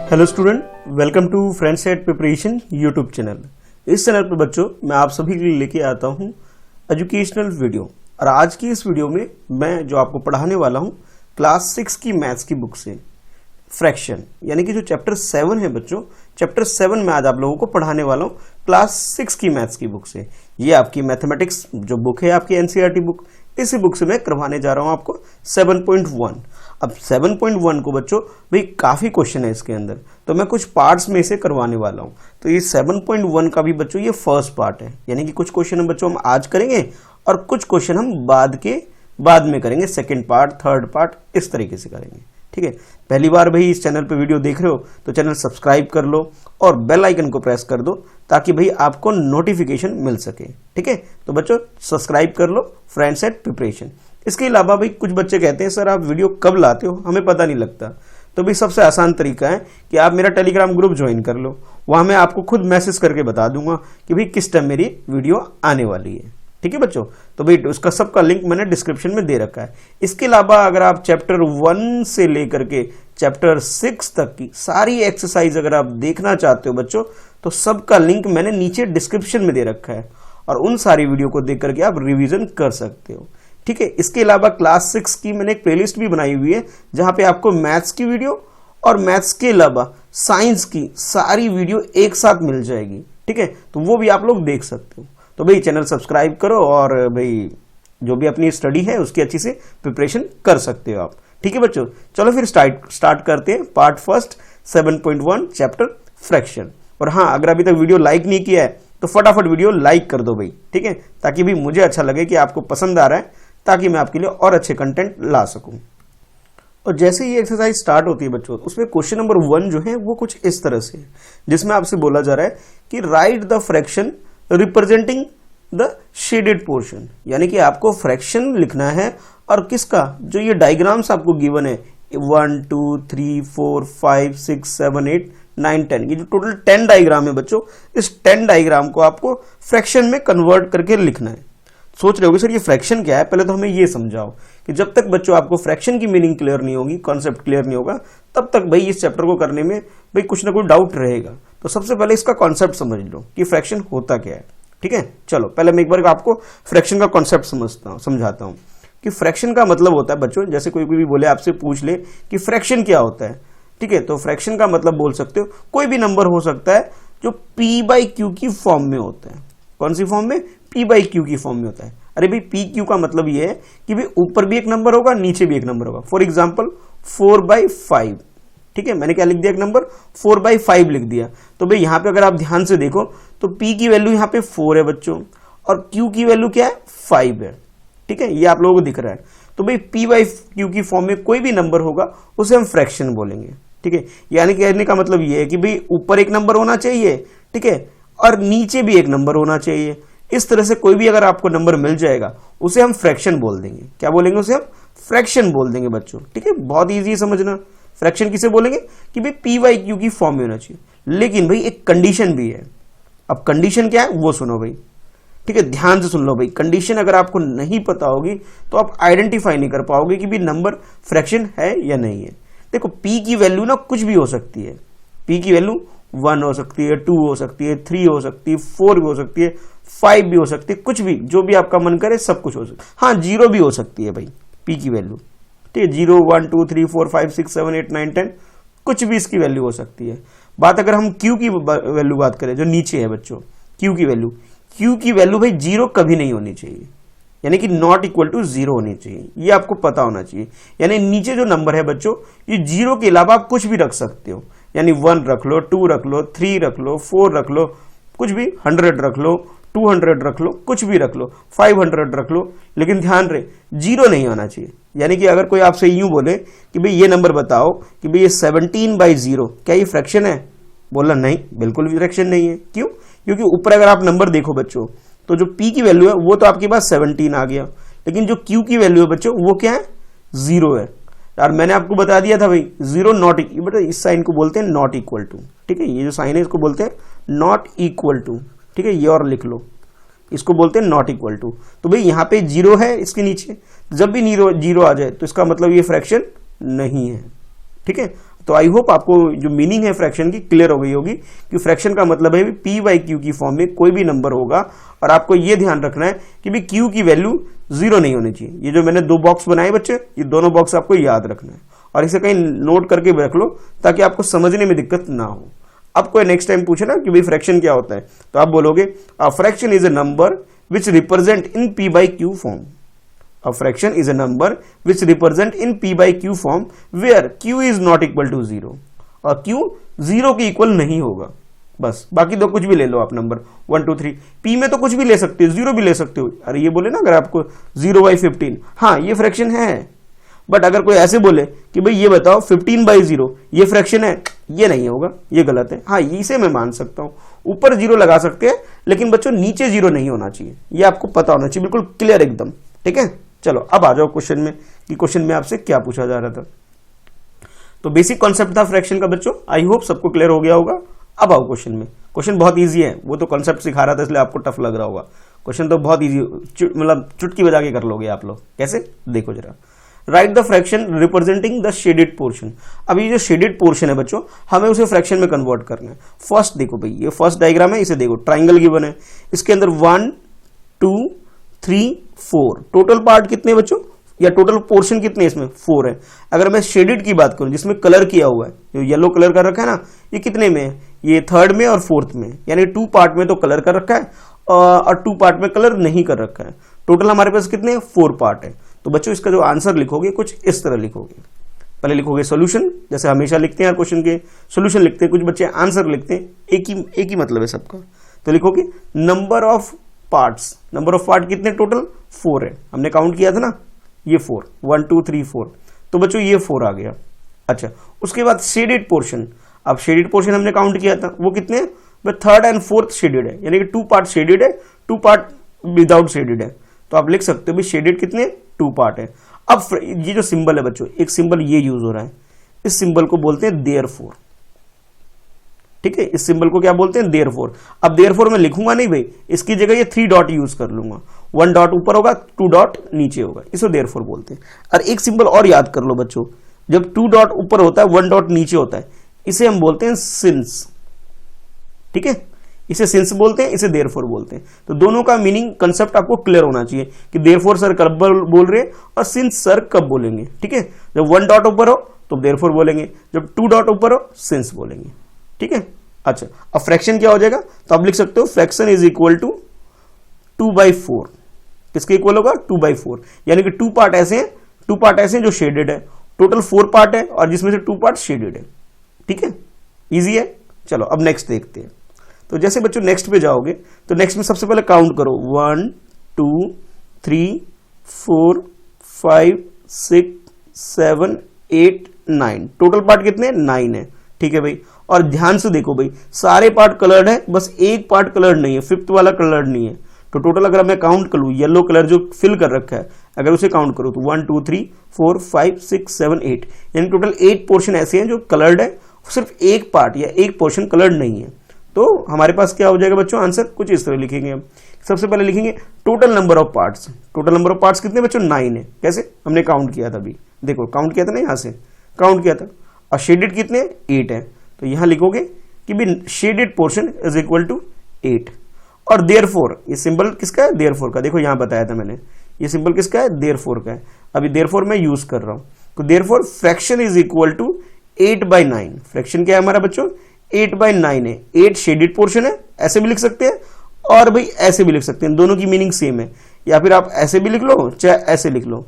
Hello student, welcome to friends at preparation YouTube channel. इस channel पर बच्चों मैं आप सभी के लिए लेके आता हूं एजुकेशनल वीडियो। और आज की इस वीडियो में मैं जो आपको पढ़ाने वाला हूं क्लास 6 की मैथ्स की बुक से फ्रैक्शन, यानी कि जो चैप्टर 7 है बच्चों, चैप्टर 7 में आज आप लोगों को पढ़ाने वाला हूं क्लास 6 की मैथ्स की बुक से। ये आपकी मैथमेटिक्स जो बुक है, आपकी एनसीईआरटी बुक, इसी बुक से मैं करवाने जा रहा हूं आपको 7.1। अब 7.1 को बच्चों भाई काफी क्वेश्चन है इसके अंदर, तो मैं कुछ पार्ट्स में से करवाने वाला हूं। तो ये 7.1 का भी बच्चों ये फर्स्ट पार्ट है, यानी कि कुछ क्वेश्चन हम बच्चों हम आज करेंगे और कुछ क्वेश्चन हम बाद में करेंगे, सेकंड पार्ट, थर्ड पार्ट, इस तरीके से करेंगे। ठीक है, पहली बार भाई इस चैनल पे वीडियो देख रहे हो तो चैनल सब्सक्राइब कर लो और बेल आइकन को प्रेस कर दो ताकि भाई आपको नोटिफिकेशन मिल सके। ठीक है, तो बच्चों सब्सक्राइब कर लो फ्रेंड्स एट प्रिपरेशन। इसके अलावा भाई कुछ बच्चे कहते हैं सर आप वीडियो कब लाते हो, हमें पता नहीं लगता। तो भाई सबसे आसान तरीका है कि आप मेरा टेलीग्राम ग्रुप ज्वाइन कर लो, वहां मैं आपको खुद मैसेज करके बता दूंगा कि भाई किस टाइम मेरी वीडियो आने वाली है। ठीक है बच्चों, तो भाई उसका सबका लिंक मैंने डिस्क्रिप्शन में दे रखा है। इसके अलावा अगर आप चैप्टर 1 से लेकर के चैप्टर 6 तक की सारी एक्सरसाइज अगर आप देखना चाहते हो बच्चों, तो सबका लिंक मैंने नीचे डिस्क्रिप्शन में दे रखा है और उन सारी वीडियो को देख करके आप रिवीजन कर सकते हो। ठीक है, इसके अलावा क्लास 6 की मैंने एक प्लेलिस्ट भी बनाई हुई है जहां पे आपको मैथ्स की वीडियो और मैथ्स के अलावा साइंस की सारी वीडियो एक साथ मिल जाएगी। ठीक है, तो वो भी आप लोग देख सकते हो। तो भाई चैनल सब्सक्राइब करो और भाई जो भी अपनी स्टडी है उसकी अच्छी से प्रिपरेशन कर सकते हो आप। ठीक है बच्चों, चलो फिर स्टार्ट करते हैं पार्ट फर्स्ट 7.1 चैप्टर फ्रैक्शन। और हाँ, अगर अभी तक वीडियो लाइक नहीं किया है तो फटाफट वीडियो लाइक कर दो भाई। ठीक है, ताकि भी मुझे अच्छा लगे कि आपको पसंद आ रहा है, ताकि मैं आपके लिए और अच्छे कंटेंट ला सकूं। और जैसे ही एक्सरसाइज स्टार्ट होती है बच्चों, उसमें क्वेश्चन नंबर 1 जो है वो कुछ इस तरह से है, जिसमें आपसे बोला जा रहा है कि right the fraction representing the shaded portion, यानी कि आपको फ्रैक्शन लिखना है और किसका, जो ये डायग्राम्स आपको गिवन है 1 2 3 4 5 6 7 8 9 10, ये जो टोटल 10 डायग्राम है बच्चों, इस 10 डायग्राम को आपको फ्रैक्शन में कन्वर्ट करके लिखना है। सोच रहे होगे सर ये फ्रैक्शन क्या है, पहले तो हमें ये समझाओ कि जब तक बच्चों आपको फ्रैक्शन की मीनिंग क्लियर नहीं होगी, कॉन्सेप्ट क्लियर नहीं होगा, तब तक भाई इस चैप्टर को करने में भाई कुछ ना कुछ डाउट रहेगा। तो सबसे पहले इसका कॉन्सेप्ट समझ लो कि फ्रैक्शन होता क्या है। ठीक है, चलो पहले मैं एक बार आपको फ्रैक्शन का कॉन्सेप्ट समझाता हूं कि फ्रैक्शन का मतलब होता है बच्चों, जैसे कोई भी बोले, आपसे पूछ ले कि फ्रैक्शन क्या होता है। ठीक है, तो फ्रैक्शन का मतलब बोल सकते हो कोई भी नंबर हो सकता है जो p/q की फॉर्म में होता है। कौन सी फॉर्म में? p/q की फॉर्म में होता है। अरे भाई pq का मतलब ये है कि भाई ऊपर भी एक नंबर होगा, नीचे भी एक नंबर होगा। For example 4/5। ठीक है, मैंने क्या लिख दिया, एक नंबर 4/5 लिख दिया। तो भाई यहां पे अगर आप ध्यान से देखो तो p की वैल्यू यहां पे 4 है बच्चों और q की वैल्यू क्या है, 5 है। ठीक है, ये आप लोगों को दिख रहा है। तो भाई p/q की फॉर्म में कोई भी नंबर होगा उसे हम फ्रैक्शन बोलेंगे। ठीक है, यानी कहने का मतलब ये है कि भाई ऊपर एक नंबर होना चाहिए, ठीक है, और नीचे भी एक नंबर होना चाहिए। इस तरह से कोई भी अगर आपको नंबर मिल जाएगा उसे हम फ्रैक्शन बोल देंगे। क्या बोलेंगे? उसे हम फ्रैक्शन बोल देंगे बच्चों। ठीक है, बहुत ईजी है समझना। फ्रैक्शन किसे बोलेंगे कि भाई p/q की फॉर्म में होना चाहिए। लेकिन भाई एक कंडीशन भी है। अब कंडीशन क्या है वो सुनो भाई। ठीक है, ध्यान से सुन लो भाई। कंडीशन अगर आपको नहीं पता होगी तो आप आइडेंटिफाई नहीं कर पाओगे कि भाई नंबर फ्रैक्शन है या नहीं है। देखो p की वैल्यू ना कुछ भी हो सकती है। p की वैल्यू 1 हो सकती है, 2 हो सकती है, 3 हो सकती है, 4 भी हो सकती है, 5 भी हो सकती है, कुछ भी, जो भी आपका मन करे सब कुछ हो सकता है। हाँ, 0 भी हो सकती है भाई p की वैल्यू। ठीक है, 0 1 2 3 4 5 6 7 8 9 10, कुछ भी इसकी वैल्यू हो सकती है। बात अगर हम q की वैल्यू बात करें जो नीचे है बच्चों, q की वैल्यू भाई 0 कभी नहीं होनी चाहिए, यानी कि नॉट इक्वल टू 0 होनी चाहिए। ये आपको पता होना चाहिए। यानी नीचे जो नंबर है बच्चों, ये 0 के अलावा आप कुछ भी रख सकते हो, यानी 1 रख लो, 2 रख लो, 3 रख लो, 4 रख लो, कुछ भी, 100 रख लो, 200 रख लो, कुछ भी रख लो, 500 रख लो, लेकिन ध्यान रहे 0 नहीं होना चाहिए। यानी कि अगर कोई आपसे यूं बोले कि भाई ये नंबर बताओ कि भाई ये 17/0, क्या ये फ्रैक्शन है? बोला नहीं, बिल्कुल भी फ्रैक्शन नहीं है। क्यों? क्योंकि ऊपर अगर आप नंबर देखो बच्चों, तो जो p की वैल्यू है वो तो आपके पास 17 आ गया, लेकिन जो q की वैल्यू है बच्चों वो क्या है, 0 है। और मैंने आपको बता दिया था भाई 0 नॉट, बेटा इस साइन को बोलते हैं नॉट इक्वल टू। ठीक है, ये जो साइन है इसको बोलते हैं नॉट इक्वल टू। ठीक है, ये और लिख लो, इसको बोलते हैं नॉट इक्वल टू। तो भाई यहाँ पे 0 है इसके नीचे, जब भी 0 आ जाए तो इसका मतलब ये फ्रैक्शन नहीं है। ठीक है, तो आई होप आपको जो मीनिंग है फ्रैक्शन की क्लियर हो गई होगी कि फ्रैक्शन का मतलब है पी बाई क्यू की फॉर्म में कोई भी नंबर होगा और आपको ये ध्यान रखना है कि भी क्यू की वैल्यू 0 नहीं होनी चाहिए। ये जो मैंने 2 बॉक्स बनाए बच्चे, ये दोनों बॉक्स आपको याद रखना है और इसे कहीं नोट करके रख लो ताकि आपको समझने में दिक्कत ना हो। अब कोई नेक्स्ट टाइम पूछे ना कि भाई फ्रैक्शन क्या होता है, तो आप बोलोगे a fraction is a number which represent in P by Q form. A fraction is a number which represent in p by q form where q is not equal to 0 और q 0 के equal नहीं होगा। बस बाकी दो कुछ भी ले लो आप नंबर 1 2 3। p में तो कुछ भी ले सकते हो, 0 भी ले सकते हो। अरे ये बोले ना अगर आपको 0/15, हाँ ये फ्रैक्शन है। बट अगर कोई ऐसे बोले कि भाई ये बताओ 15/0 ये फ्रैक्शन है, ये नहीं होगा, ये गलत है। हाँ इसे मैं मान सकता हूँ, ऊपर 0 लगा सकते हैं लेकिन बच्चों नीचे 0 नहीं होना चाहिए, ये आपको पता होना चाहिए, बिल्कुल क्लियर एकदम। ठीक है, चलो अब आ जाओ क्वेश्चन में कि क्वेश्चन में आपसे क्या पूछा जा रहा था। तो बेसिक कॉन्सेप्ट था फ्रैक्शन का बच्चों, आई होप सबको क्लियर हो गया होगा। अब आओ क्वेश्चन में। क्वेश्चन बहुत इजी है, वो तो कॉन्सेप्ट सिखा रहा था इसलिए आपको टफ लग रहा होगा। क्वेश्चन तो बहुत इजी, मतलब चुटकी बजा के कर लोगे आप लोग। कैसे, देखो जरा। Right the fraction representing the shaded portion. अब ये जो शेडेड पोर्शन है बच्चों, हमें उसे फ्रैक्शन में कन्वर्ट करना है। फर्स्ट देखो भाई, ये फर्स्ट डायग्राम है, इसे देखो, ट्राइंगल गिवन है, इसके अंदर 1 2 3 4 टोटल पार्ट कितने बच्चों, या टोटल पोर्शन कितने इसमें 4 है। अगर मैं शेडेड की बात करूं जिसमें कलर किया हुआ है, जो येलो कलर का रखा है ना, ये कितने में है, ये 3rd में और 4th में, यानी 2 पार्ट में तो कलर कर रखा है और 2 पार्ट में कलर नहीं कर रखा है। टोटल हमारे पास कितने 4 पार्ट है। तो बच्चों इसका जो आंसर लिखोगे कुछ इस तरह लिखोगे। पहले लिखोगे सोल्यूशन, जैसे हमेशा लिखते हैं क्वेश्चन के सोल्यूशन लिखते हैं, कुछ बच्चे आंसर लिखते हैं, एक ही मतलब है सबका। तो लिखोगे number of parts, number of part कितने टोटल 4 है, हमने काउंट किया था ना, ये 4 1 2 3 4, तो बच्चों ये 4 आ गया। अच्छा, उसके बाद शेडेड पोर्शन। अब शेडेड पोर्शन हमने काउंट किया था, वो कितने, 3rd and 4th शेडेड है, यानी कि 2 पार्ट शेडेड है, 2 पार्ट विदाउट शेडेड है। तो आप लिख सकते हो भी शेडेड कितने 2 पार्ट है। अब ये जो सिंबल है बच्चों, एक सिंबल ये यूज हो रहा है, इस सिंबल को बोलते हैं देयरफॉर। ठीक है, इस सिंबल को क्या बोलते हैं, देयरफॉर। अब देयरफॉर मैं लिखूंगा नहीं भाई, इसकी जगह ये 3 डॉट यूज कर लूंगा, 1 डॉट ऊपर होगा, 2 डॉट नीचे होगा, इसे देयरफॉर बोलते हैं। और एक सिंबल और याद कर लो बच्चों, जब 2 डॉट ऊपर होता है 1 डॉट नीचे होता है, इसे हम बोलते हैं सिंस। ठीक है, इसे सिंस बोलते हैं, इसे देयरफॉर बोलते हैं। तो दोनों का मीनिंग कंसेप्ट आपको क्लियर होना चाहिए कि देयरफॉर सर कब बोल रहे हैं और सिंस सर कब बोलेंगे। ठीक है, जब 1 डॉट ऊपर हो तो देयरफॉर बोलेंगे, जब 2 डॉट ऊपर हो सिंस बोलेंगे। ठीक है, अच्छा अब फ्रैक्शन क्या हो जाएगा, तो आप लिख सकते हो फ्रैक्शन इज इक्वल टू 2/4। किसके इक्वल होगा, 2/4, यानी कि 2 पार्ट ऐसे हैं, 2 पार्ट ऐसे हैं जो शेडेड है, टोटल 4 पार्ट है और जिसमें से 2 पार्ट शेडेड है। ठीक है, इजी है। चलो अब नेक्स्ट देखते हैं। तो जैसे बच्चों नेक्स्ट पे जाओगे तो नेक्स्ट में सबसे पहले काउंट करो, 1 2 3 4 5 6 7 8 9, टोटल पार्ट कितने 9 है। ठीक है भाई, और ध्यान से देखो भाई, सारे पार्ट कलर्ड है, बस एक पार्ट कलर्ड नहीं है, 5th वाला कलर्ड नहीं है। तो टोटल अगर मैं काउंट करूं, येलो कलर जो फिल कर रखा है अगर उसे काउंट करूं तो 1 2 3 4 5 6 7 8, यानी टोटल 8 पोर्शन ऐसे हैं जो कलर्ड है, सिर्फ एक पार्ट या एक पोर्शन कलर्ड नहीं है। तो हमारे पास क्या हो जाएगा बच्चों, आंसर कुछ इस तरह लिखेंगे हम। सबसे पहले लिखेंगे total number of parts. Total number of parts कितने बच्चों 9 है। कैसे, हमने काउंट किया था अभी, देखो काउंट किया था ना, यहां से काउंट किया था। और शेडेड कितने 8 है, तो यहां लिखोगे कि भी shaded portion is equal to 8। और देयरफॉर, ये सिंबल किसका है, देयरफॉर का। देखो यहां बताया था मैंने, ये सिंबल किसका है, देयरफॉर का है। अभी देयरफॉर मैं यूज कर रहा हूं, तो therefore fraction is equal to 8/9। Fraction क्या है हमारा बच्चों, 8/9 है। 8 शेडेड पोर्शन है, ऐसे भी लिख सकते हैं और भाई ऐसे भी लिख सकते हैं, दोनों की मीनिंग सेम है। या फिर आप ऐसे भी लिख लो चाहे ऐसे लिख लो,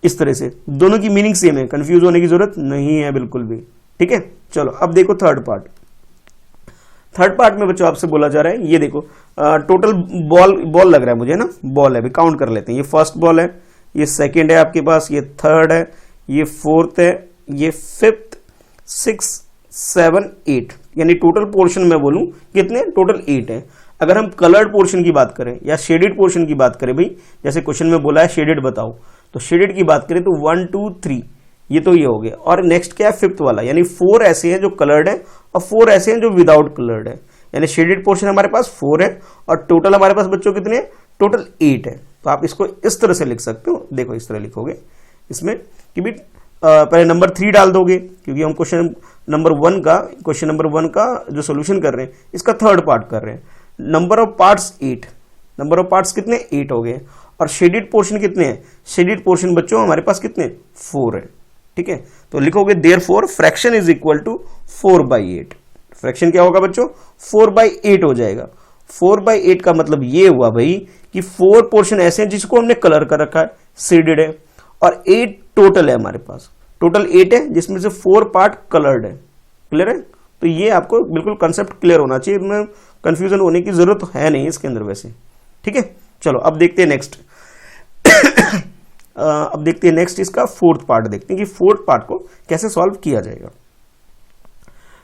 इस तरह से, दोनों की मीनिंग सेम है, कंफ्यूज होने की जरूरत नहीं है बिल्कुल भी। ठीक है, चलो अब देखो थर्ड पार्ट। थर्ड पार्ट में बच्चों आपसे बोला जा रहा है, ये देखो टोटल बॉल लग रहा है मुझे ना, बॉल है, अभी काउंट कर लेते हैं। ये फर्स्ट बॉल है, ये सेकंड है आपके पास, ये थर्ड है, ये फोर्थ है, ये 5th 6 7 8, यानी टोटल पोर्शन मैं बोलूं कितने, टोटल 8 है। अगर हम कलर्ड पोर्शन की बात करें या शेडेड पोर्शन की बात करें भाई, जैसे क्वेश्चन में बोला है शेडेड बताओ, तो शेडेड की बात करें तो 1 2 3, ये तो ये हो गया। और नेक्स्ट क्या है 5th वाला, यानी 4 ऐसे हैं जो कलर्ड है और 4 ऐसे हैं जो विदाउट कलर्ड है। यानी शेडेड पोर्शन हमारे पास 4 है और टोटल हमारे पास बच्चों कितने, टोटल 8 है। तो आप इसको इस तरह से लिख सकते हो, देखो इस तरह लिखोगे इसमें कि भी पहले नंबर 3 डाल दोगे, क्योंकि हम क्वेश्चन नंबर वन का जो सोल्यूशन कर रहे हैं इसका थर्ड पार्ट कर रहे हैं। Number of parts 8, number of parts कितने 8 हो गए, और शेडेड पोर्शन कितने हैं, शेडेड पोर्शन बच्चों हमारे पास कितने 4 है। ठीक है, तो लिखोगे therefore fraction is equal to 4/8। Fraction क्या होगा बच्चों 4/8 हो जाएगा। 4/8 का मतलब ये हुआ भाई कि 4 पोर्शन ऐसे हैं जिसको हमने कलर कर रखा है, शेडेड है, और 8 टोटल है हमारे पास, टोटल 8 है जिसमें से 4 पार्ट कलर्ड है। क्लियर है, तो ये आपको बिल्कुल कंसेप्ट क्लियर होना चाहिए, इसमें कंफ्यूजन होने की जरूरत है नहीं इसके अंदर वैसे। ठीक है, चलो अब देखते हैं नेक्स्ट। अब देखते हैं नेक्स्ट इसका फोर्थ पार्ट, देखते हैं कि फोर्थ पार्ट को कैसे सॉल्व किया जाएगा।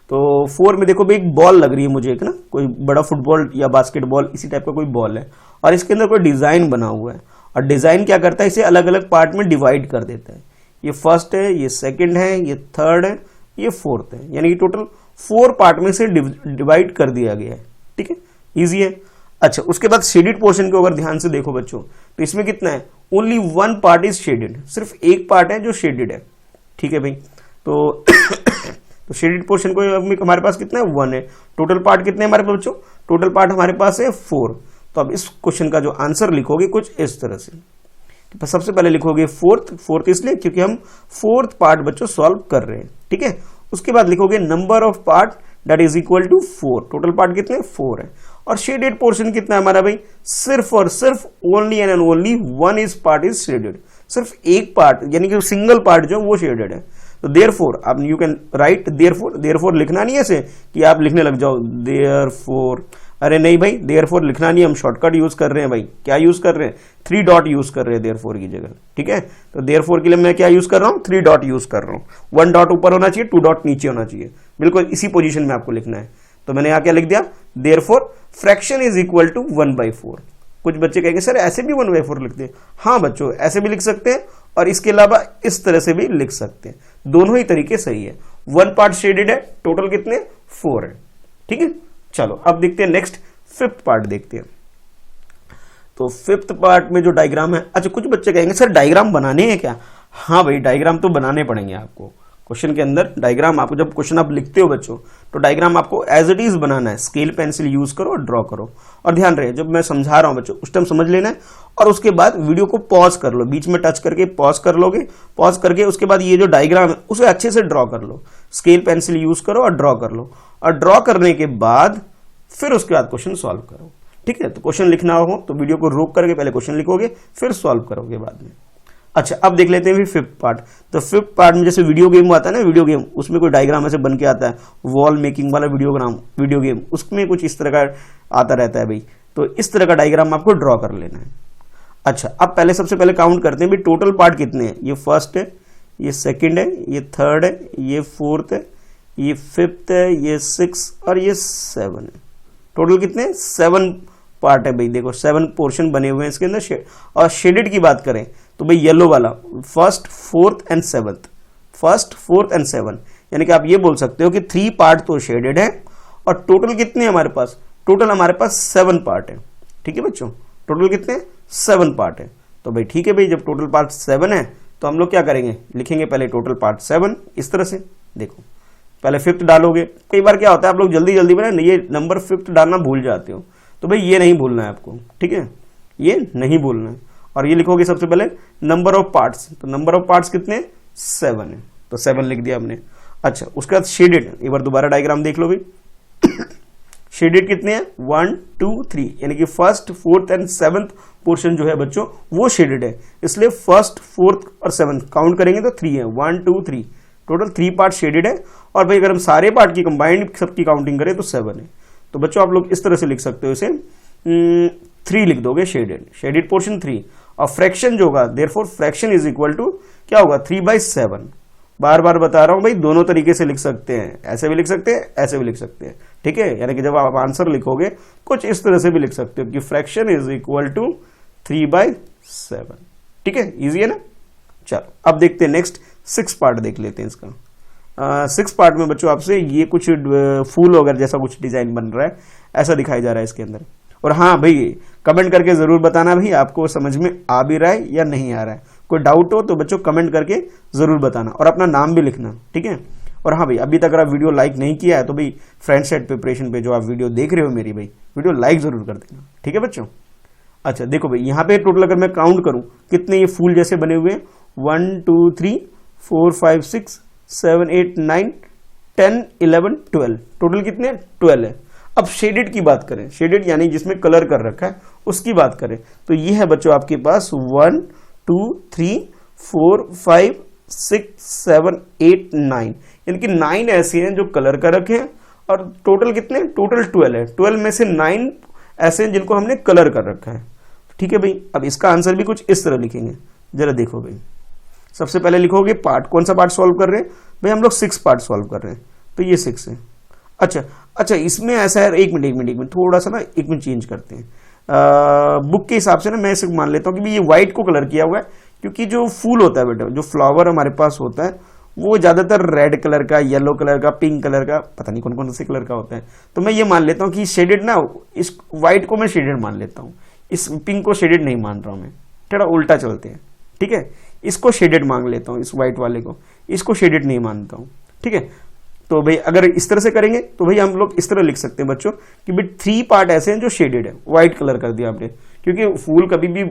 तो 4 में देखो भाई एक बॉल लग रही है मुझे, एक ना कोई बड़ा फुटबॉल या बास्केटबॉल इसी टाइप का कोई बॉल है, और इसके अंदर कोई डिजाइन बना हुआ है, और डिजाइन क्या करता है इसे अलग अलग पार्ट में डिवाइड कर देता है। ये फर्स्ट है, ये सेकंड है, ये थर्ड है, ये फोर्थ है, यानी कि टोटल 4 पार्ट में से डिवाइड कर दिया गया है। ठीक है, इजी है। अच्छा, उसके बाद शेडेड पोर्शन को अगर ध्यान से देखो बच्चों, तो इसमें कितना है, ओनली 1 पार्ट इज शेडेड, सिर्फ एक पार्ट है जो शेडेड है। ठीक है भाई, तो तो शेडेड पोर्शन को हमारे पास कितना है 1 है। टोटल पार्ट कितने हमारे पास बच्चों, टोटल पार्ट हमारे पास है 4। तो अब इस क्वेश्चन का जो आंसर लिखोगे कुछ इस तरह से, तो सबसे पहले लिखोगे फोर्थ इसलिए क्योंकि हम फोर्थ पार्ट बच्चों सॉल्व कर रहे हैं। ठीक है, उसके बाद लिखोगे number of part that is equal to 4। Total part कितने 4 है, और शेडेड पोर्शन कितना है हमारा भाई, सिर्फ और सिर्फ only and only 1 is part is shaded, सिर्फ एक पार्ट यानी कि सिंगल पार्ट जो वो शेडेड है। तो देयरफॉर आप यू कैन राइट देयरफॉर लिखना नहीं है ऐसे कि आप लिखने लग जाओ देयरफॉर, अरे नहीं भाई देयरफॉर लिखना नहीं, हम शॉर्टकट यूज कर रहे हैं भाई। क्या यूज कर रहे हैं, 3 डॉट यूज कर रहे हैं देयरफॉर की जगह। ठीक है, तो देयरफॉर के लिए मैं क्या यूज कर रहा हूँ, 3 डॉट यूज कर रहा हूँ। 1 डॉट ऊपर होना चाहिए, 2 डॉट नीचे होना चाहिए, बिल्कुल इसी पोजीशन में आपको लिखना है। तो मैंने यहाँ क्या लिख दिया, therefore fraction is equal to 1/4। कुछ बच्चे कहेंगे सर ऐसे भी 1/4 लिखते हैं। हाँ बच्चों, ऐसे भी लिख सकते हैं और इसके अलावा इस तरह से भी लिख सकते हैं, दोनों ही तरीके सही है। 1 पार्ट शेडेड है, टोटल कितने 4 है। ठीक है, चलो अब देखते हैं नेक्स्ट फिफ्थ पार्ट देखते हैं। तो फिफ्थ पार्ट में जो डायग्राम है, अच्छा कुछ बच्चे कहेंगे सर डायग्राम बनाने हैं क्या। हाँ भाई, डायग्राम तो बनाने पड़ेंगे आपको। क्वेश्चन के अंदर डायग्राम आपको, जब क्वेश्चन आप लिखते हो बच्चों, तो डायग्राम आपको एज इट इज बनाना है। स्केल पेंसिल यूज करो और ड्रॉ करो, और ध्यान रहे जब मैं समझा रहा हूं बच्चों उस टाइम समझ लेना है, और उसके बाद वीडियो को पॉज कर लो, बीच में टच करके पॉज कर लोगे, पॉज करके उसके बाद ये जो डायग्राम है उसे अच्छे से ड्रॉ कर लो। स्केल पेंसिल यूज करो और ड्रॉ कर लो, और ड्रॉ करने के बाद फिर उसके बाद क्वेश्चन सॉल्व करो। ठीक है, तो क्वेश्चन लिखना हो तो वीडियो को रोक करके पहले क्वेश्चन लिखोगे, फिर सॉल्व करोगे बाद में। अच्छा, अब देख लेते हैं फिर फिफ्थ पार्ट। तो फिफ्थ पार्ट में जैसे वीडियो गेम आता है ना, वीडियो गेम उसमें कोई डायग्राम ऐसे बन के आता है, वॉल मेकिंग वाला वीडियो गेम, उसमें कुछ इस तरह का आता रहता है भाई। तो इस तरह का डायग्राम आपको ड्रॉ कर लेना है। अच्छा, अब पहले सबसे पहले काउंट करते हैं भाई टोटल पार्ट कितने हैं। ये फर्स्ट है, ये सेकेंड है, ये थर्ड है, ये फोर्थ है, ये फिफ्थ है, ये 6 और ये 7 है। टोटल कितने 7 पार्ट है भाई। देखो 7 पोर्शन बने हुए हैं इसके अंदर। और शेडेड की बात करें तो भाई येलो वाला first, fourth and seventh, first, fourth and 7, यानी कि आप ये बोल सकते हो कि 3 पार्ट तो शेडेड है, और टोटल कितने हमारे पास, टोटल हमारे पास 7 पार्ट है। ठीक है बच्चों, टोटल कितने 7 पार्ट है। तो भाई ठीक है भाई, जब टोटल पार्ट 7 है तो हम लोग क्या करेंगे, लिखेंगे पहले टोटल पार्ट 7 इस तरह से। देखो पहले फिफ्थ डालोगे, कई बार क्या होता है आप लोग जल्दी जल्दी में ना ये नंबर फिफ्थ डालना भूल जाते हो, तो भाई ये नहीं भूलना है आपको। ठीक है, ये नहीं भूलना है। और ये लिखोगे सबसे पहले नंबर ऑफ पार्ट्स, तो नंबर ऑफ पार्ट्स कितने 7 है, तो 7 लिख दिया हमने। अच्छा, उसके बाद शेडेड, एक बार दोबारा डायग्राम देख लो भाई। शेडेड कितने हैं 1 2 3, यानी कि first, fourth and 7th portion जो है बच्चों वो शेडेड है, इसलिए फर्स्ट, फोर्थ और 7th काउंट करेंगे तो 3 है, 1 2 3, टोटल 3 पार्ट शेडेड है। और भाई अगर हम सारे पार्ट की कंबाइंड सबकी काउंटिंग करें तो 7 है। तो बच्चों आप लोग इस तरह से लिख सकते हो, इसे 3 लिख दोगे, शेडेड पोर्शन 3। और फ्रैक्शन जो होगा, therefore fraction is equal to क्या होगा 3/7। बार बार बता रहा हूं भाई, दोनों तरीके से लिख सकते हैं, ऐसे भी लिख सकते हैं, ऐसे भी लिख सकते हैं। ठीक है, यानी कि जब आप आंसर लिखोगे कुछ इस तरह से भी लिख सकते हो कि फ्रैक्शन इज इक्वल टू 3/7। ठीक है, इजी है ना। चलो अब देखते हैं नेक्स्ट 6 पार्ट देख लेते हैं इसका। 6 पार्ट में बच्चों आपसे ये कुछ फूल वगैरह जैसा कुछ डिजाइन बन रहा है, ऐसा दिखाई जा रहा है इसके अंदर। और हाँ भाई, कमेंट करके जरूर बताना भाई आपको समझ में आ भी रहा है या नहीं आ रहा है। कोई डाउट हो तो बच्चों कमेंट करके ज़रूर बताना और अपना नाम भी लिखना, ठीक है। और हाँ भाई, अभी तक अगर आप वीडियो लाइक नहीं किया है तो भाई फ्रेंड्स एट प्रिपरेशन पे जो आप वीडियो देख रहे हो मेरी, भाई वीडियो लाइक ज़रूर कर देना, ठीक है बच्चों। अच्छा देखो भाई, यहाँ पे टोटल अगर मैं काउंट करूँ कितने ये फूल जैसे बने हुए हैं, 1 2 3 4 5 6 7 8 9 10 11 12, टोटल कितने 12 है। अब शेडेड की बात करें, शेडेड यानी जिसमें कलर कर रखा है उसकी बात करें तो ये है बच्चों आपके पास 1 2 3 4 5 6 7 8 9, यानी कि 9 ऐसे हैं जो कलर कर रखे हैं और टोटल कितने, टोटल 12 है। 12 में से 9 ऐसे हैं जिनको हमने कलर कर रखा है, ठीक है भाई। अब इसका आंसर भी कुछ इस तरह लिखेंगे, जरा देखो भाई। सबसे पहले लिखोगे पार्ट, कौन सा पार्ट सॉल्व कर रहे हैं भाई, हम लोग 6 पार्ट सॉल्व कर रहे हैं तो ये 6 है। अच्छा इसमें ऐसा है, एक मिनट थोड़ा सा ना, एक मिनट चेंज करते हैं। बुक के हिसाब से ना मैं इसे मान लेता हूँ कि ये व्हाइट को कलर किया हुआ है, क्योंकि जो फूल होता है बेटा, जो फ्लावर हमारे पास होता है वो ज़्यादातर रेड कलर का, येलो कलर का, पिंक कलर का, पता नहीं कौन कौन से कलर का होता है। तो मैं ये मान लेता हूँ कि शेडेड ना, इस व्हाइट को मैं शेडेड मान लेता हूँ, इस पिंक को शेडेड नहीं मान रहा हूँ मैं, थोड़ा उल्टा चलते हैं, ठीक है। इसको शेडेड मान लेता हूँ, इस व्हाइट वाले को, इसको शेडेड नहीं मानता हूँ, ठीक है। तो भाई अगर इस तरह से करेंगे तो भाई हम लोग इस तरह लिख सकते हैं बच्चों कि भाई 3 पार्ट ऐसे हैं जो शेडेड है, व्हाइट कलर कर दिया आपने, क्योंकि फूल कभी भी,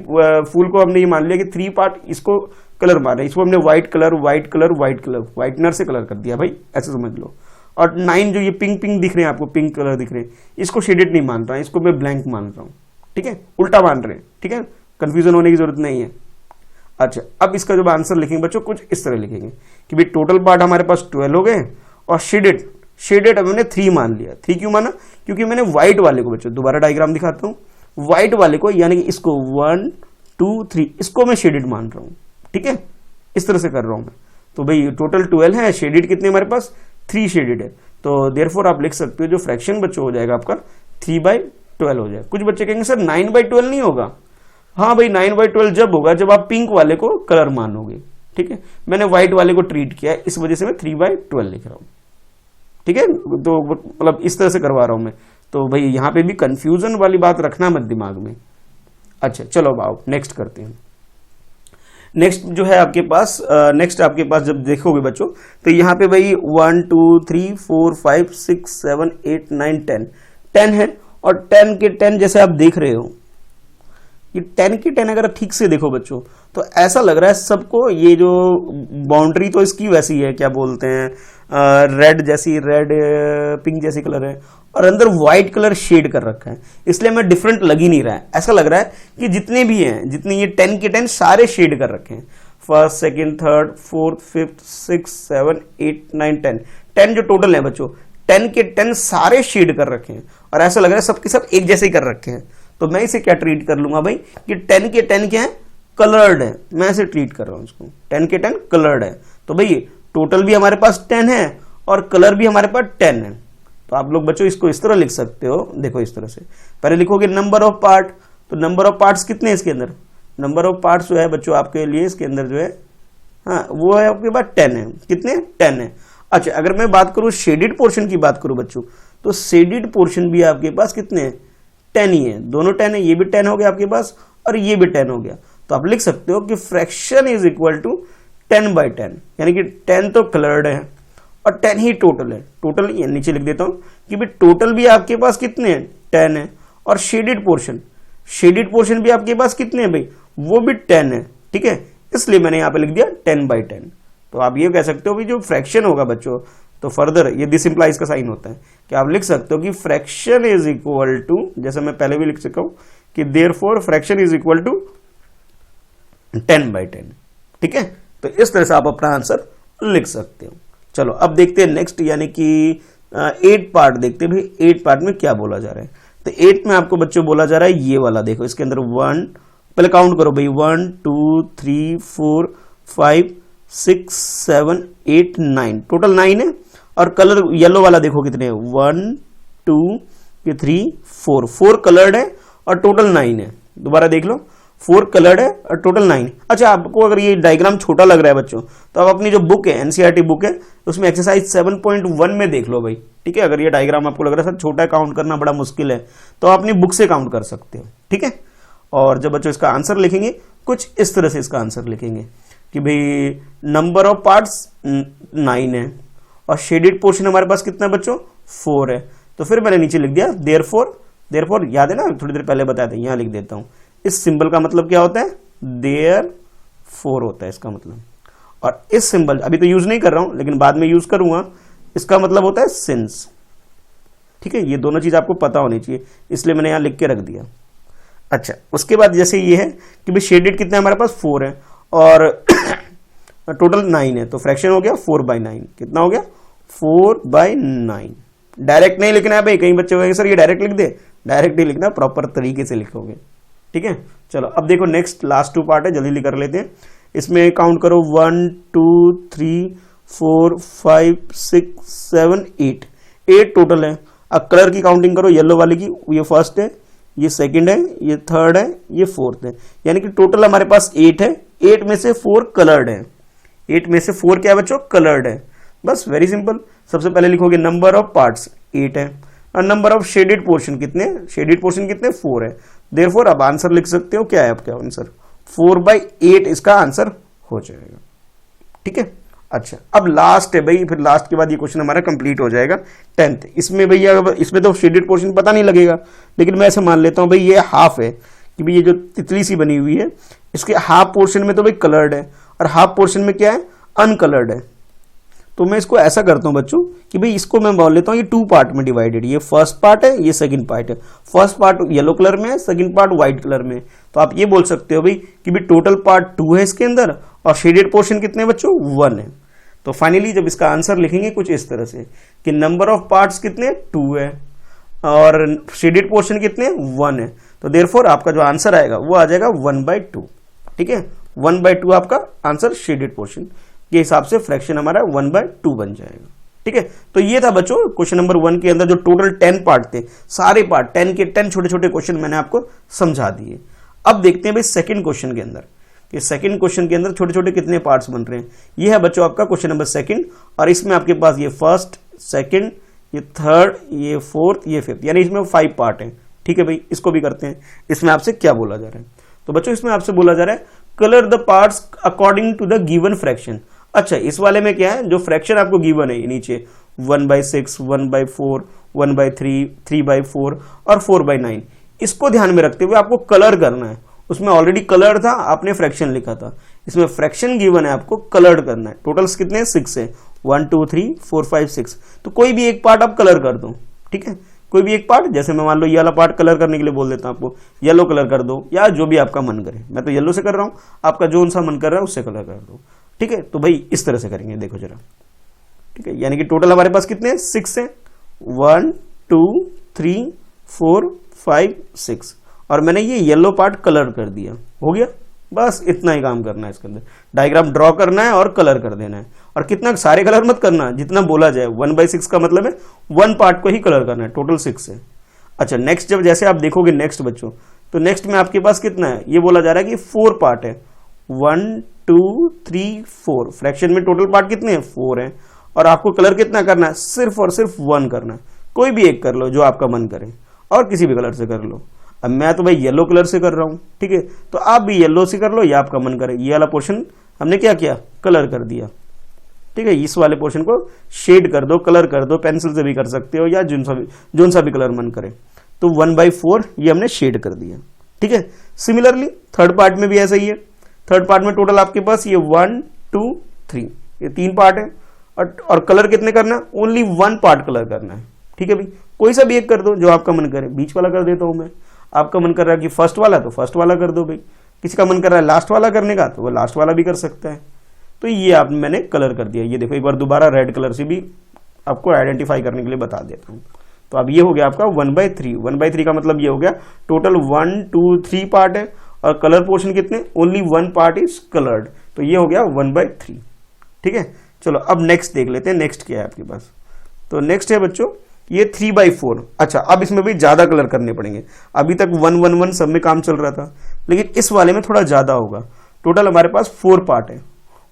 फूल को हमने ये मान लिया कि 3 पार्ट इसको कलर मार रहे हैं, इसको हमने white colour white colour white colour whitener से कलर कर दिया भाई, ऐसे समझ लो। और 9 जो ये पिंक पिंक दिख रहे हैं आपको, पिंक कलर दिख रहे हैं, इसको शेडेड नहीं मान रहा, इसको मैं ब्लैंक मान रहा हूँ, ठीक है, उल्टा मान रहे हैं, ठीक है, कंफ्यूजन होने की जरूरत नहीं है। अच्छा अब इसका जब आंसर लिखेंगे बच्चों कुछ इस तरह लिखेंगे कि भाई टोटल पार्ट हमारे पास 12 हो गए और शेडेड हमने 3 मान लिया। 3 क्यों माना, क्योंकि मैंने व्हाइट वाले को, बच्चों दोबारा डायग्राम दिखाता हूँ, व्हाइट वाले को यानी कि इसको 1 2 3 इसको मैं शेडेड मान रहा हूँ, ठीक है, इस तरह से कर रहा हूँ मैं। तो भाई टोटल 12 है, शेडेड कितने हमारे पास 3 शेडेड है, तो देयरफॉर आप लिख सकते हो जो फ्रैक्शन बच्चों हो जाएगा आपका 3/12 हो जाएगा। कुछ बच्चे कहेंगे सर 9/12 नहीं होगा, हाँ भाई 9/12 जब होगा जब आप पिंक वाले को कलर मानोगे, ठीक है। मैंने व्हाइट वाले को ट्रीट किया है, इस वजह से मैं 3/12 लिख रहा हूँ, ठीक है। तो मतलब इस तरह से करवा रहा हूं मैं, तो भाई यहां पे भी कंफ्यूजन वाली बात रखना मत दिमाग में। अच्छा चलो अब आओ नेक्स्ट करते हैं। नेक्स्ट जो है आपके पास, नेक्स्ट आपके पास जब देखोगे बच्चों तो यहाँ पे भाई 1 2 3 4 5 6 7 8 9 10 है, और 10 के 10 जैसे आप देख रहे हो, ये 10 के 10 अगर ठीक से देखो बच्चों तो ऐसा लग रहा है सबको, ये जो बाउंड्री तो इसकी वैसी है, क्या बोलते हैं, रेड जैसी, रेड पिंक जैसी कलर है, और अंदर व्हाइट कलर शेड कर रखा है, इसलिए हमें डिफरेंट लग ही नहीं रहा है। ऐसा लग रहा है कि जितने भी हैं, जितने ये 10 के 10 सारे शेड कर रखे हैं, first second third fourth fifth 6 7 8 9 10 जो टोटल है बच्चों, 10 के 10 सारे शेड कर रखे हैं, और ऐसा लग रहा है सबके सब एक जैसे ही कर रखे हैं। तो मैं इसे क्या ट्रीट कर लूंगा भाई कि 10 के 10 क्या है, कलर्ड है, मैं इसे ट्रीट कर रहा हूं इसको, 10 के 10 कलर्ड है। तो भाई टोटल भी हमारे पास 10 है और कलर भी हमारे पास 10 है। तो आप लोग बच्चों इसको इस तरह लिख सकते हो, देखो इस तरह से पहले लिखोगे नंबर ऑफ पार्ट, तो नंबर ऑफ पार्ट्स कितने हैं इसके अंदर, नंबर ऑफ पार्ट्स जो है बच्चों आपके लिए इसके अंदर जो है, हाँ वो है आपके पास 10 है, कितने 10 है। अच्छा अगर मैं बात करूं शेडेड पोर्शन की बात करूं बच्चों, तो शेडेड पोर्शन भी आपके पास कितने हैं, 10 ही है, दोनों 10 है, ये भी 10 हो गया आपके पास और ये भी 10 हो गया। तो आप लिख सकते हो कि फ्रैक्शन इज इक्वल टू 10/10, यानी कि 10 तो कलर्ड है और 10 ही टोटल है। टोटल नीचे लिख देता हूं कि भाई टोटल भी आपके पास कितने हैं, 10 है, और शेडेड पोर्शन भी आपके पास कितने हैं भाई, वो भी 10 है, ठीक है, इसलिए मैंने यहां पे लिख दिया 10/10। तो आप ये कह सकते हो कि जो फ्रैक्शन होगा बच्चों, तो फर्दर ये दिस इंप्लाइज का साइन होता है कि आप लिख सकते हो कि फ्रैक्शन इज इक्वल टू, जैसे मैं पहले भी लिख चुका हूं कि therefore fraction is equal to 10/10, ठीक है। तो इस तरह से आप अपना आंसर लिख सकते हो। चलो अब देखते हैं नेक्स्ट, यानी कि 8 पार्ट देखते हैं भाई 8 पार्ट में क्या बोला जा रहा है। तो 8 में आपको बच्चों बोला जा रहा है ये वाला, देखो इसके अंदर 1, पहले काउंट करो भाई, 1 2 3 4 5 6 7 8 9, टोटल 9 है, और कलर येलो वाला देखो कितने 1 2 3 4 कलर्ड है और टोटल 9 है। दोबारा देख लो, 4 कलर्ड है और टोटल 9। अच्छा आपको अगर ये डायग्राम छोटा लग रहा है बच्चों, तो आप अपनी जो बुक है एनसीईआरटी बुक है उसमें एक्सरसाइज 7.1 में देख लो भाई, ठीक है। अगर ये डायग्राम आपको लग रहा है सर छोटा काउंट करना बड़ा मुश्किल है, तो आप अपनी बुक से काउंट कर सकते हो, ठीक है। और जब बच्चों इसका आंसर लिखेंगे कुछ इस तरह से इसका आंसर लिखेंगे कि भाई नंबर ऑफ पार्ट्स 9 है और शेडेड पोर्शन हमारे पास कितना है बच्चों 4 है। तो फिर मैंने नीचे लिख दिया देयरफॉर याद है ना, थोड़ी देर पहले बताया था, यहाँ लिख देता हूँ। इस सिंबल का मतलब क्या होता है, देयरफॉर होता है इसका मतलब। और इस सिंबल अभी तो यूज नहीं कर रहा हूं लेकिन बाद में यूज करूंगा, इसका मतलब होता है सिंस। ठीक है, ये दोनों चीज आपको पता होनी चाहिए, इसलिए मैंने यहां लिख के रख दिया। अच्छा, उसके बाद जैसे ये है कि भाई शेडेड कितना है हमारे पास 4 है और टोटल 9 है, तो फ्रैक्शन हो गया 4/9। कितना हो गया 4/9। डायरेक्ट नहीं लिखना है भाई, कई बच्चे कहेंगे सर ये डायरेक्ट लिख दे, डायरेक्ट ही लिखना, प्रॉपर तरीके से लिखोगे। ठीक है, चलो अब देखो नेक्स्ट लास्ट 2 पार्ट है, जल्दी कर लेते हैं। इसमें काउंट करो 1 2 3 4 5 6 7 8 टोटल है। अब कलर की काउंटिंग करो, येलो वाले की, ये फर्स्ट है, ये सेकंड है, ये थर्ड है, ये फोर्थ है, यानी कि टोटल हमारे पास 8 है। 8 में से 4 कलर्ड है, 8 में से 4 क्या है बच्चों, कलर्ड है। बस वेरी सिंपल। सबसे पहले लिखोगे नंबर ऑफ पार्ट्स 8 है और नंबर ऑफ शेडेड पोर्शन कितने, शेडेड पोर्शन कितने 4 है। देयरफॉर अब आंसर लिख सकते हो, क्या है आपका आंसर 4/8 इसका आंसर हो जाएगा। ठीक है, अच्छा अब लास्ट है भाई, फिर लास्ट के बाद ये क्वेश्चन हमारा कंप्लीट हो जाएगा 10th। इसमें भैया इसमें तो शेडेड पोर्शन पता नहीं लगेगा, लेकिन मैं ऐसे मान लेता हूं भाई ये हाफ है कि भाई ये जो तितली सी बनी हुई है इसके हाफ पोर्शन में तो भाई कलर्ड है और हाफ पोर्शन में क्या है, अनकलर्ड है। तो मैं इसको ऐसा करता हूं बच्चों कि भाई इसको मैं बोल लेता हूं ये 2 पार्ट में डिवाइडेड, ये फर्स्ट पार्ट है, ये सेकंड पार्ट है। फर्स्ट पार्ट येलो कलर में है, सेकंड पार्ट व्हाइट कलर में। तो आप ये बोल सकते हो भाई कि भाई टोटल पार्ट 2 है इसके अंदर और शेडेड पोर्शन कितने बच्चों 1 है। तो फाइनली जब इसका आंसर लिखेंगे कुछ इस तरह से कि नंबर ऑफ पार्ट्स कितने 2 है और शेडेड पोर्शन कितने 1 है। तो देयरफॉर आपका जो आंसर आएगा वो आ जाएगा 1/2। ठीक है, 1/2 आपका आंसर शेडेड पोर्शन के हिसाब से फ्रैक्शन हमारा 1/2 बन जाएगा। ठीक है, तो ये था बच्चों क्वेश्चन नंबर 1 के अंदर जो टोटल 10 पार्ट थे, सारे पार्ट 10 के 10 छोटे छोटे क्वेश्चन मैंने आपको समझा दिए। अब देखते हैं भाई सेकंड क्वेश्चन के अंदर कि सेकंड क्वेश्चन के अंदर छोटे छोटे कितने पार्ट्स बन रहे हैं। ये है बच्चों आपका क्वेश्चन नंबर 2 और इसमें आपके पास ये फर्स्ट, सेकंड, ये थर्ड, ये फोर्थ, ये फिफ्थ, यानी इसमें 5 पार्ट हैं। ठीक है भाई, इसको भी करते हैं। इसमें आपसे क्या बोला जा रहा है, तो बच्चों इसमें आपसे बोला जा रहा है colour the parts according to the given fraction. अच्छा, इस वाले में क्या है, जो फ्रैक्शन आपको गिवन है नीचे 1/6, 1/4, 1/3, 3/4 और 4/9, इसको ध्यान में रखते हुए आपको कलर करना है। उसमें ऑलरेडी कलर था, आपने फ्रैक्शन लिखा था, इसमें फ्रैक्शन गिवन है, आपको कलर करना है। टोटल्स कितने 6 है, 1 2 3 4 5 6। तो कोई भी एक पार्ट आप कलर कर दो। ठीक है, कोई भी एक पार्ट, जैसे मैं मान लो ये वाला पार्ट कलर करने के लिए बोल देता हूं आपको, येलो कलर कर दो या जो भी आपका मन करे। मैं तो येलो से कर रहा हूं, आपका जो सा मन कर रहा है उससे कलर कर दो। ठीक है, तो भाई इस तरह से करेंगे, देखो जरा। ठीक है, यानी कि टोटल हमारे पास कितने 6 है, 1 2 3 4 5 6 और मैंने ये येलो पार्ट कलर कर दिया, हो गया। बस इतना ही काम करना है इसके अंदर, डायग्राम ड्रॉ करना है और कलर कर देना है। और कितना, सारे कलर मत करना, जितना बोला जाए। 1/6 का मतलब है 1 पार्ट को ही कलर करना है, टोटल 6 है। अच्छा, नेक्स्ट जब जैसे आप देखोगे नेक्स्ट बच्चों, तो नेक्स्ट में आपके पास कितना है, ये बोला जा रहा है कि 4 पार्ट है, 1 2 3 4। फ्रैक्शन में टोटल पार्ट कितने हैं 4 है और आपको कलर कितना करना है, सिर्फ और सिर्फ 1 करना है। कोई भी एक कर लो जो आपका मन करे और किसी भी कलर से कर लो। अब मैं तो भाई येलो कलर से कर रहा हूं, ठीक है, तो आप भी येलो से कर लो या आपका मन करे। ये वाला पोर्शन हमने क्या किया, कलर कर दिया। ठीक है, इस वाले पोर्शन को शेड कर दो, कलर कर दो, पेंसिल से भी कर सकते हो या जोन सा भी कलर मन करे। तो 1/4 ये हमने शेड कर दिया। ठीक है, सिमिलरली थर्ड पार्ट में भी ऐसा ही है। थर्ड पार्ट में टोटल आपके पास ये 1 2 3 ये 3 पार्ट है और कलर कितने करना है, ओनली 1 पार्ट कलर करना है। ठीक है भाई, कोई सा भी एक कर दो जो आपका मन करे। बीच वाला कर देता हूं मैं, आपका मन कर रहा है कि फर्स्ट वाला तो फर्स्ट वाला कर दो भाई, किसी का मन कर रहा है लास्ट वाला करने का तो वो लास्ट वाला भी कर सकता है। तो ये आप मैंने कलर कर दिया। ये देखो एक बार दोबारा रेड कलर से भी आपको आइडेंटिफाई करने के लिए बता देता हूँ। तो अब ये हो गया आपका 1/3। 1/3 का मतलब ये हो गया टोटल 1 2 3 पार्ट है और कलर पोर्शन कितने, ओनली 1 पार्ट इज कलर्ड। तो ये हो गया 1/3। ठीक है, चलो अब नेक्स्ट देख लेते हैं, नेक्स्ट क्या है आपके पास। तो नेक्स्ट है बच्चों ये 3/4। अच्छा, अब इसमें भी ज्यादा कलर करने पड़ेंगे। अभी तक 1 1 1 सब में काम चल रहा था, लेकिन इस वाले में थोड़ा ज्यादा होगा। टोटल हमारे पास 4 पार्ट है,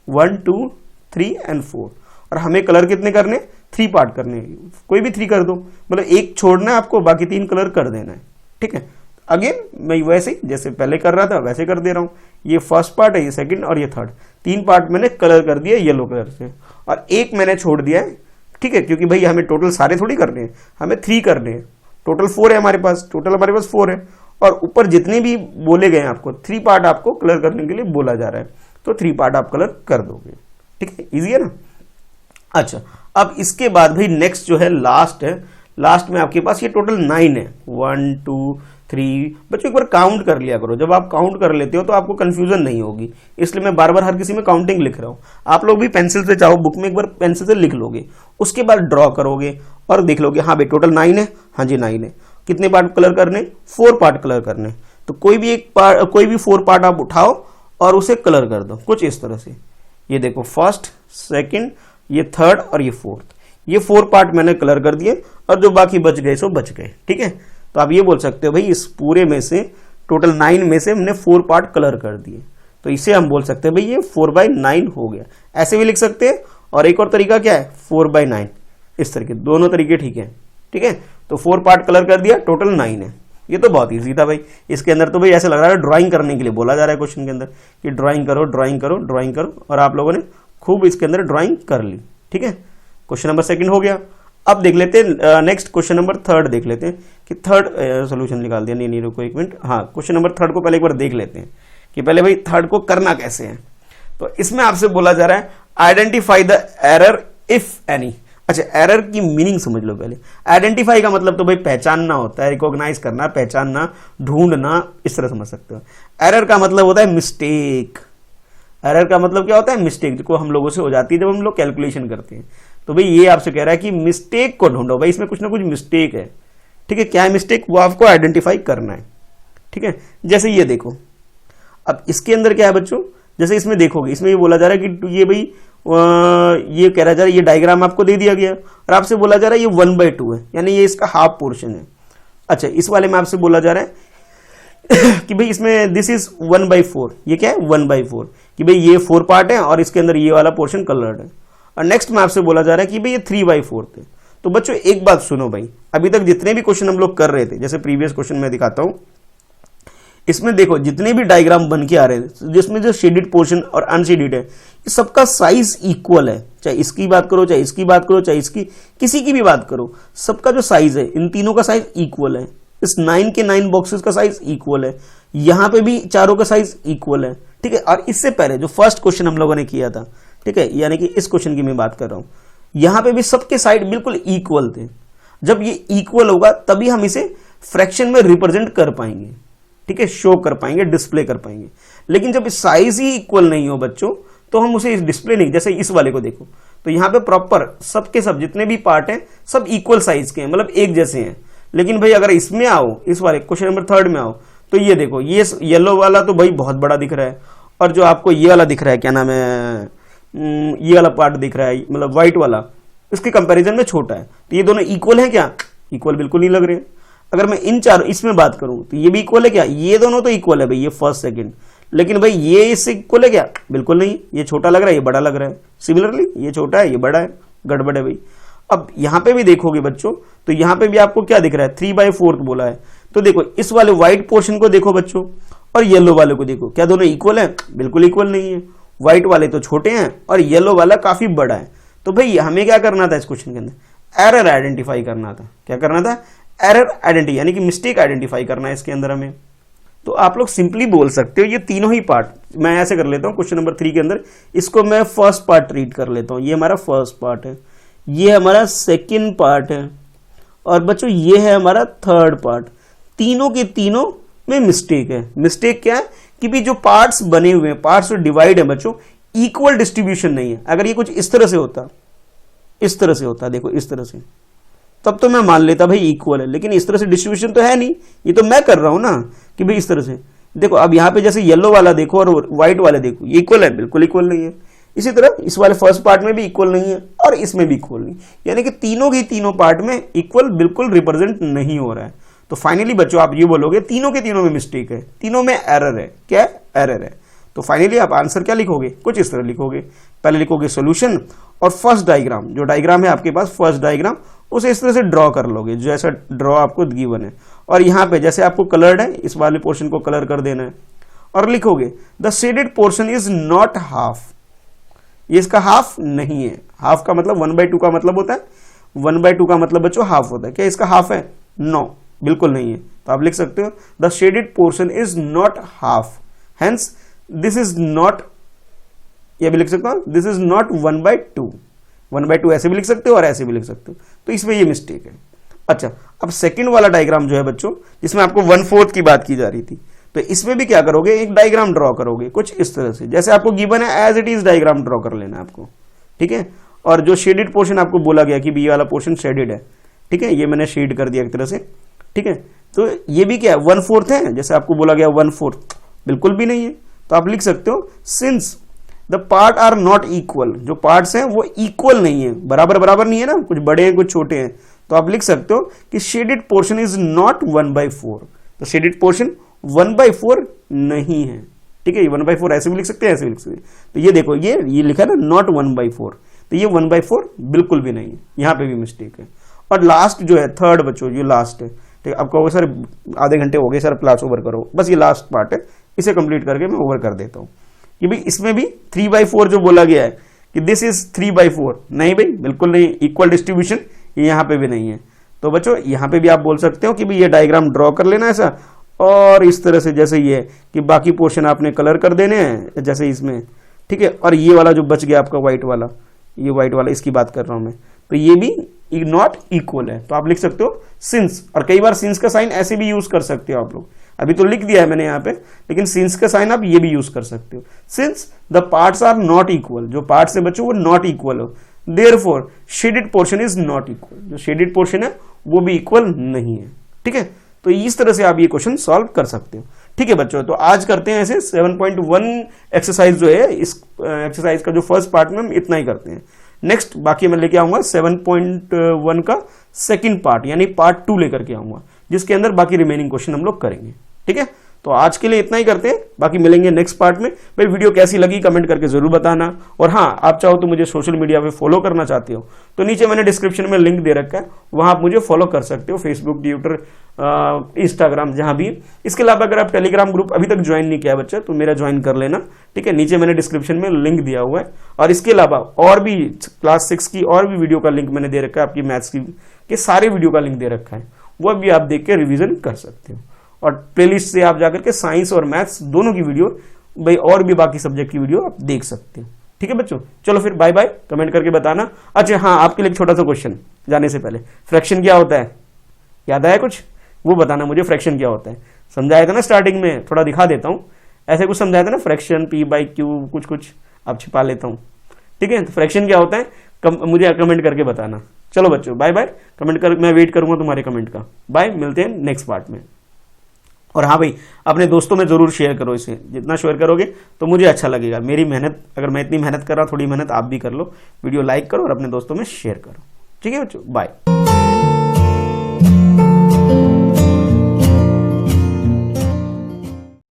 1 2 3 एंड 4 और हमें कलर कितने करने, 3 पार्ट करने। कोई भी 3 कर दो, मतलब एक छोड़ना है आपको, बाकी 3 कलर कर देना है। ठीक है, अगेन मैं वैसे ही जैसे पहले कर रहा था वैसे कर दे रहा हूँ। ये फर्स्ट पार्ट है, ये सेकंड और ये थर्ड, 3 पार्ट मैंने कलर कर दिया येलो कलर से और एक मैंने छोड़ दिया है, ठीक है, क्योंकि भाई हमें टोटल सारे थोड़ी करने हैं, हमें 3 करने हैं। टोटल 4 है हमारे पास, टोटल हमारे पास 4 है और ऊपर जितने भी बोले गए हैं आपको 3 पार्ट आपको कलर करने के लिए बोला जा रहा है, तो 3 पार्ट आप कलर कर दोगे, ठीक है, इजी है ना। अच्छा, अब इसके बाद भाई नेक्स्ट जो है लास्ट है, लास्ट में आपके पास ये टोटल 9 है, 1 2 3। बच्चों एक बार काउंट कर लिया करो, जब आप काउंट कर लेते हो तो आपको कंफ्यूजन नहीं होगी, इसलिए मैं बार बार हर किसी में काउंटिंग लिख रहा हूँ। आप लोग भी पेंसिल से चाहो बुक में एक बार पेंसिल से लिख लोगे, उसके बाद ड्रॉ करोगे और देख लोगे हाँ भाई टोटल 9 है, हाँ जी 9 है। कितने पार्ट कलर करने? 4 पार्ट कलर करने। तो कोई भी 4 पार्ट आप उठाओ और उसे कलर कर दो कुछ इस तरह से। ये देखो फर्स्ट, सेकंड, ये थर्ड और ये फोर्थ, ये 4 पार्ट मैंने कलर कर दिए और जो बाकी बच गए सो बच गए, ठीक है। तो आप ये बोल सकते हो भाई इस पूरे में से टोटल 9 में से हमने 4 पार्ट कलर कर दिए, तो इसे हम बोल सकते हैं भाई ये 4/9 हो गया। ऐसे भी लिख सकते हैं और एक और तरीका क्या है 4/9, इस तरीके, दोनों तरीके ठीक है, ठीक है। तो 4 पार्ट कलर कर दिया, टोटल 9 है। ये तो बहुत ईजी था भाई। इसके अंदर तो भाई ऐसा लग रहा है ड्राइंग करने के लिए बोला जा रहा है क्वेश्चन के अंदर कि ड्राइंग करो ड्राइंग करो ड्राइंग करो, और आप लोगों ने खूब इसके अंदर ड्राइंग कर ली, ठीक है। क्वेश्चन नंबर 2 हो गया। अब देख लेते हैं नेक्स्ट क्वेश्चन नंबर 3 देख लेते हैं कि थर्ड सोल्यूशन निकाल दिया, नहीं रुको एक मिनट, हाँ क्वेश्चन नंबर 3 को पहले एक बार देख लेते हैं कि पहले भाई 3 को करना कैसे है। तो इसमें आपसे बोला जा रहा है identify the error if any. अच्छा, एरर की मीनिंग समझ लो पहले। आइडेंटिफाई का मतलब तो भाई पहचानना होता है, रिकॉग्नाइज करना, पहचानना, ढूंढना, इस तरह समझ सकते हो। एरर का मतलब होता है मिस्टेक। एरर का मतलब क्या होता है? मिस्टेक, जो हम लोगों से हो जाती है जब हम लोग कैलकुलेशन करते हैं। तो भाई ये आपसे कह रहा है कि मिस्टेक को ढूंढो, भाई इसमें कुछ ना कुछ मिस्टेक है, ठीक है। क्या है मिस्टेक? वो आपको आइडेंटिफाई करना है, ठीक है। जैसे ये देखो, अब इसके अंदर क्या है बच्चों, जैसे इसमें देखोगे, इसमें ये बोला जा रहा है कि ये भाई ये कह रहा जा रहा है, ये डायग्राम आपको दे दिया गया और आपसे बोला जा रहा है ये 1/2 है, यानी ये इसका हाफ पोर्शन है। अच्छा, इस वाले में आपसे बोला जा रहा है कि भाई इसमें दिस इज 1/4, ये क्या है 1/4, कि भाई ये 4 पार्ट है और इसके अंदर ये वाला पोर्शन कलर्ड है। और नेक्स्ट में आपसे बोला जा रहा है कि भाई ये 3/4 है। तो बच्चों एक बात सुनो भाई, अभी तक जितने भी क्वेश्चन हम लोग कर रहे थे, जैसे प्रीवियस क्वेश्चन में दिखाता हूं, इसमें देखो जितने भी डायग्राम बन के आ रहे थे, जिसमें जो शेडेड पोर्शन और अनशेडेड है, ये सबका साइज इक्वल है। चाहे इसकी बात करो, चाहे इसकी बात करो, चाहे इसकी किसी की भी बात करो, सबका जो साइज है, इन तीनों का साइज इक्वल है। इस 9 के 9 बॉक्सेस का साइज इक्वल है, यहां पे भी चारों का साइज इक्वल है, ठीक है। और इससे पहले जो फर्स्ट क्वेश्चन हम लोगों ने किया था, ठीक है, यानी कि इस क्वेश्चन की मैं बात कर रहा हूं, यहां पे भी सबके साइड बिल्कुल इक्वल थे। जब ये इक्वल होगा तभी हम इसे फ्रैक्शन में रिप्रेजेंट कर पाएंगे, ठीक है, शो कर पाएंगे, डिस्प्ले कर पाएंगे। लेकिन जब साइज ही इक्वल नहीं हो बच्चों, तो हम उसे डिस्प्ले नहीं, जैसे इस वाले को देखो, तो यहां पे प्रॉपर सबके सब जितने भी पार्ट हैं सब इक्वल साइज के हैं, मतलब एक जैसे हैं। लेकिन भाई अगर इसमें आओ, इस वाले क्वेश्चन नंबर 3 में आओ, तो ये देखो, ये येलो वाला तो भाई बहुत बड़ा दिख रहा है, और जो आपको ये वाला दिख रहा है, क्या नाम है, ये वाला पार्ट दिख रहा है, मतलब व्हाइट वाला, इसके कंपैरिजन में छोटा है। तो ये दोनों इक्वल हैं क्या? इक्वल बिल्कुल नहीं लग रहे हैं। अगर मैं इन चारों इसमें बात करूं तो ये भी इक्वल है क्या? ये दोनों तो इक्वल है भाई, ये फर्स्ट सेकंड। लेकिन भाई ये इससे इक्वल है क्या? बिल्कुल नहीं। ये छोटा लग रहा है, ये बड़ा लग रहा है। सिमिलरली ये छोटा है, ये बड़ा है, गड़बड़ है भाई। अब यहां पे भी देखोगे बच्चों, तो यहां पे भी आपको क्या दिख रहा है? 3/4 बोला है। तो देखो इस वाले व्हाइट पोर्शन को देखो बच्चों, और येलो वाले को देखो, क्या दोनों इक्वल है? बिल्कुल इक्वल नहीं है। व्हाइट वाले तो छोटे हैं और येलो वाला काफी बड़ा है। तो भाई हमें क्या करना था इस क्वेश्चन के अंदर? एरर आइडेंटिफाई करना था। क्या करना था? एरर आइडेंटिफाई, यानी कि मिस्टेक आइडेंटिफाई करना है इसके अंदर हमें। तो आप लोग सिंपली बोल सकते हो ये तीनों ही पार्ट, मैं ऐसे कर लेता हूं क्वेश्चन नंबर 3 के अंदर, इसको मैं फर्स्ट पार्ट ट्रीट कर लेता हूं। ये हमारा फर्स्ट पार्ट है, ये हमारा सेकंड पार्ट है, और बच्चों ये है हमारा थर्ड पार्ट। तीनों के तीनों में मिस्टेक है। मिस्टेक क्या है कि भी जो पार्ट्स बने हुए हैं, पार्ट्स जो डिवाइड है बच्चों, इक्वल डिस्ट्रीब्यूशन नहीं है। अगर ये कुछ इस तरह से होता, इस तरह से होता, देखो इस तरह से, तब तो मैं मान लेता भाई इक्वल है। लेकिन इस तरह से डिस्ट्रीब्यूशन तो है नहीं, ये तो मैं कर रहा हूं ना कि भाई इस तरह से देखो। अब यहां पे जैसे येलो वाला देखो और व्हाइट वाले देखो, ये इक्वल है? बिल्कुल इक्वल नहीं है। इसी तरह इस वाले फर्स्ट पार्ट में भी इक्वल नहीं है और इसमें भी इक्वल नहीं, यानी कि तीनों के तीनों पार्ट में इक्वल बिल्कुल रिप्रेजेंट नहीं हो रहा है। तो फाइनली बच्चों आप ये बोलोगे तीनों के तीनों में मिस्टेक है, तीनों में एरर है। क्या है? एरर है। तो फाइनली आप आंसर क्या लिखोगे? कुछ इस तरह लिखोगे। पहले लिखोगे सॉल्यूशन, और फर्स्ट डायग्राम, जो डायग्राम है आपके पास फर्स्ट डायग्राम, उसे इस तरह से ड्रॉ कर लोगे, जो ऐसा ड्रॉ आपको गिवन है। और यहाँ पे जैसे आपको कलर्ड है इस वाले पोर्शन को कलर कर देना है और लिखोगे the shaded portion is not half, ये इसका हाफ नहीं है। हाफ का मतलब 1/2 का मतलब होता है, 1/2 का मतलब बच्चों हाफ होता है। क्या इसका हाफ है? नो, बिल्कुल नहीं है। तो आप लिख सकते हो the shaded portion is not half, hence this is not, ये भी लिख सकता हूं दिस इज नॉट 1/2। 1/2 ऐसे भी लिख सकते हो और ऐसे भी लिख सकते हो, तो इसमें ये मिस्टेक है। अच्छा, अब सेकंड वाला डायग्राम जो है बच्चों, जिसमें आपको 1/4 की बात की जा रही थी, तो इसमें भी क्या करोगे, एक डायग्राम ड्रॉ करोगे कुछ इस तरह से, जैसे आपको गिवन है as it is diagram draw कर लेना आपको, ठीक है। और जो शेडेड पोर्शन आपको बोला गया कि ये वाला पोर्शन शेडेड है, ठीक है, ये मैंने शेड कर दिया एक तरह से, ठीक है। तो ये भी क्या है, 1/4 है, जैसे आपको बोला गया 1/4, बिल्कुल भी नहीं है। तो आप लिख सकते हो since the part are not equal, जो पार्ट्स हैं वो इक्वल नहीं है, बराबर बराबर नहीं है ना, कुछ बड़े हैं कुछ छोटे हैं, तो आप लिख सकते हो कि शेडेड पोर्शन इज नॉट 1/4। तो शेडेड पोर्शन 1/4 नहीं है, ठीक है। ये 1/4 ऐसे भी लिख सकते हैं, ऐसे भी लिख सकते हैं। तो ये देखो, ये लिखा है ना नॉट 1/4, तो ये 1/4 बिल्कुल भी नहीं है, यहां पे भी मिस्टेक है। और लास्ट जो है थर्ड बच्चों, ये लास्ट है, ठीक है। आप कहोगे सर आधे घंटे हो गए सर, क्लास ओवर करो, बस ये लास्ट पार्ट है, इसे कंप्लीट करके मैं ओवर कर देता हूं। कि भाई इसमें भी 3/4 जो बोला गया है कि दिस इज 3/4, नहीं भाई बिल्कुल नहीं, इक्वल डिस्ट्रीब्यूशन ये यहां पे भी नहीं है। तो बच्चों यहां पे भी आप बोल सकते हो कि भाई ये डायग्राम ड्रॉ कर लेना ऐसा, और इस तरह से जैसे ये कि बाकी पोर्शन आपने कलर कर देने हैं जैसे इसमें, ठीक है। और ये वाला जो बच गया आपका व्हाइट वाला, ये व्हाइट वाला इसकी बात कर रहा हूं मैं, तो ये भी नॉट इक्वल है। तो आप लिख सकते हो सिंस, और कई बार सिंस का साइन ऐसे भी यूज कर सकते हो आप लोग, अभी तो लिख दिया है मैंने यहाँ पे, लेकिन सिंस का साइन आप ये भी यूज कर सकते हो। Since the parts are not equal, जो पार्ट्स है बच्चों वो नॉट इक्वल हो, therefore shaded portion is not equal, जो शेडेड पोर्शन है वो भी इक्वल नहीं है, ठीक है। तो इस तरह से आप ये क्वेश्चन सॉल्व कर सकते हो, ठीक है बच्चों। तो आज करते हैं ऐसे 7.1 एक्सरसाइज जो है, इस एक्सरसाइज का जो फर्स्ट पार्ट में हम इतना ही करते हैं। नेक्स्ट बाकी मैं लेके आऊंगा 7.1 का सेकंड पार्ट, यानी पार्ट 2 लेकर के आऊंगा, जिसके अंदर बाकी रिमेनिंग क्वेश्चन हम लोग करेंगे, ठीक है। तो आज के लिए इतना ही करते हैं, बाकी मिलेंगे नेक्स्ट पार्ट में। भाई वीडियो कैसी लगी कमेंट करके जरूर बताना, और हाँ आप चाहो तो मुझे सोशल मीडिया पे फॉलो करना चाहते हो तो नीचे मैंने डिस्क्रिप्शन में लिंक दे रखा है, वहां आप मुझे फॉलो कर सकते हो, फेसबुक, ट्विटर, इंस्टाग्राम, जहां भी। इसके अलावा अगर आप टेलीग्राम ग्रुप अभी तक ज्वाइन नहीं किया है बच्चा, तो मेरा ज्वाइन कर लेना, ठीक है। नीचे मैंने डिस्क्रिप्शन में लिंक दिया हुआ है, और इसके अलावा और भी क्लास 6 की और भी वीडियो का लिंक मैंने दे रखा है, आपकी मैथ्स के सारे वीडियो का लिंक दे रखा है, वह भी आप देख के रिविजन कर सकते हो। और प्लेलिस्ट से आप जाकर के साइंस और मैथ्स दोनों की वीडियो, भाई और भी बाकी सब्जेक्ट की वीडियो आप देख सकते हो, ठीक है बच्चों। चलो फिर बाय बाय, कमेंट करके बताना। अच्छा हाँ, आपके लिए एक छोटा सा क्वेश्चन जाने से पहले, फ्रैक्शन क्या होता है, याद आया कुछ? वो बताना मुझे, फ्रैक्शन क्या होता है। समझाया था ना स्टार्टिंग में, थोड़ा दिखा देता हूँ, ऐसे कुछ समझाया था ना, फ्रैक्शन P/Q कुछ कुछ आप छिपा लेता हूँ, ठीक है। तो फ्रैक्शन क्या होता है मुझे कमेंट करके बताना। चलो बच्चों बाय बाय, कमेंट कर, मैं वेट करूंगा तुम्हारे कमेंट का। बाय, मिलते हैं नेक्स्ट पार्ट में। और हाँ भाई, अपने दोस्तों में जरूर शेयर करो इसे, जितना शेयर करोगे तो मुझे अच्छा लगेगा। मेरी मेहनत, अगर मैं इतनी मेहनत कर रहा, थोड़ी मेहनत आप भी कर लो, वीडियो लाइक करो और अपने दोस्तों में शेयर करो, ठीक है बच्चों। बाय।